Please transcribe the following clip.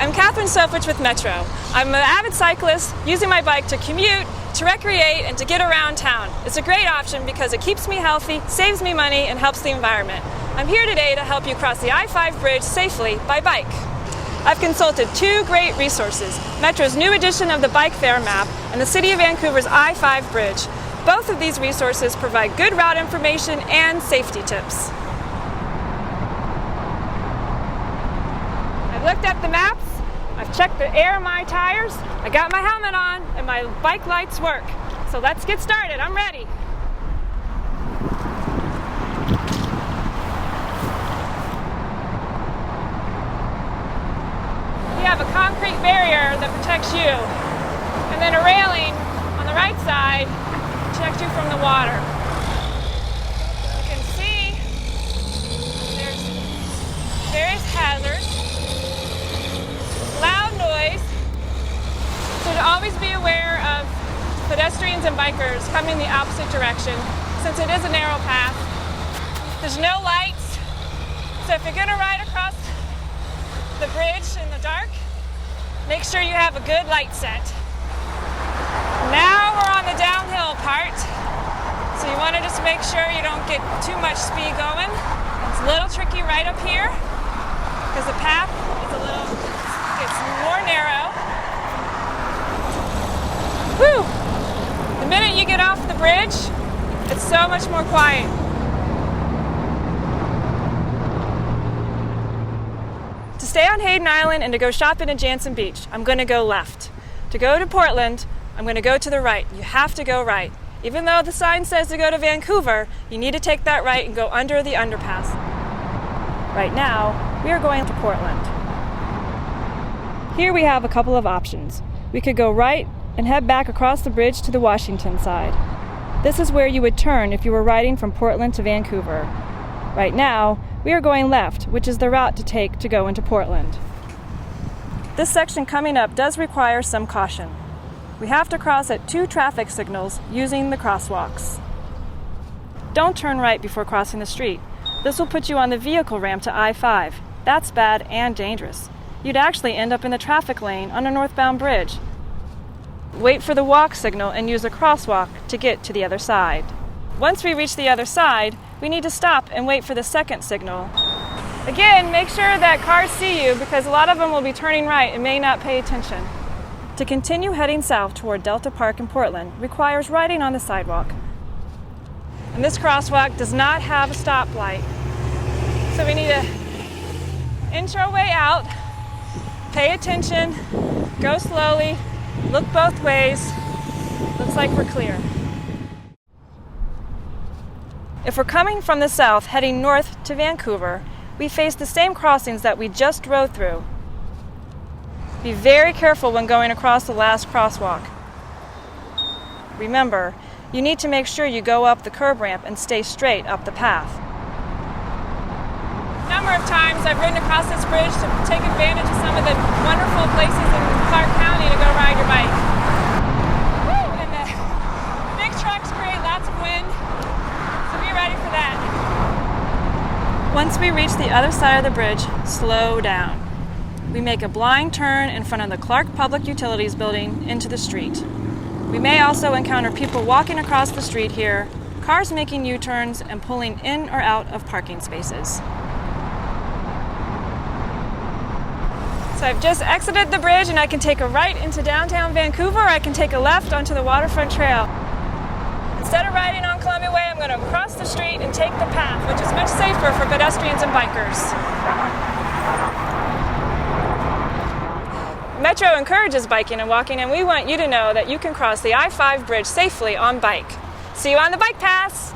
I'm Catherine Sofich with Metro. I'm an avid cyclist using my bike to commute, to recreate, and to get around town. It's a great option because it keeps me healthy, saves me money, and helps the environment. I'm here today to help you cross the I-5 bridge safely by bike. I've consulted two great resources, Metro's new edition of the Bike Fare Map and the City of Vancouver's I-5 bridge. Both of these resources provide good route information and safety tips. I've looked at the maps, I've checked the air in my tires, I got my helmet on, and my bike lights work. So let's get started, I'm ready. We have a concrete barrier that protects you, and then a railing on the right side protects you from the water. You can see there's various hazards, loud noise, so to always be aware of pedestrians and bikers coming the opposite direction since it is a narrow path. There's no lights, so if you're going to ride across the bridge in the dark, make sure you have a good light set. Now we're on the downhill part, so you want to just make sure you don't get too much speed going. It's a little tricky right up here because the path gets more narrow. Whew! The minute you get off the bridge, it's so much more quiet. To stay on Hayden Island and to go shopping at Jansen Beach, I'm going to go left. To go to Portland, I'm going to go to the right. You have to go right. Even though the sign says to go to Vancouver, you need to take that right and go under the underpass. Right now, we are going to Portland. Here we have a couple of options. We could go right and head back across the bridge to the Washington side. This is where you would turn if you were riding from Portland to Vancouver. Right now, we are going left, which is the route to take to go into Portland. This section coming up does require some caution. We have to cross at 2 traffic signals using the crosswalks. Don't turn right before crossing the street. This will put you on the vehicle ramp to I-5. That's bad and dangerous. You'd actually end up in the traffic lane on a northbound bridge. Wait for the walk signal and use a crosswalk to get to the other side. Once we reach the other side, we need to stop and wait for the second signal. Again, make sure that cars see you because a lot of them will be turning right and may not pay attention. To continue heading south toward Delta Park in Portland requires riding on the sidewalk. And this crosswalk does not have a stoplight. So we need to inch our way out, pay attention, go slowly, look both ways. Looks like we're clear. If we're coming from the south heading north to Vancouver, we face the same crossings that we just drove through. Be very careful when going across the last crosswalk. Remember, you need to make sure you go up the curb ramp and stay straight up the path. A number of times I've ridden across this bridge to take advantage of some of the wonderful places in Clark County to go ride your bike. Woo! And the big trucks create lots of wind, so be ready for that. Once we reach the other side of the bridge, slow down. We make a blind turn in front of the Clark Public Utilities building into the street. We may also encounter people walking across the street here, cars making U-turns and pulling in or out of parking spaces. So I've just exited the bridge and I can take a right into downtown Vancouver, or I can take a left onto the waterfront trail. Instead of riding on Columbia Way, I'm going to cross the street and take the path, which is much safer for pedestrians and bikers. Metro encourages biking and walking, and we want you to know that you can cross the I-5 bridge safely on bike. See you on the bike paths!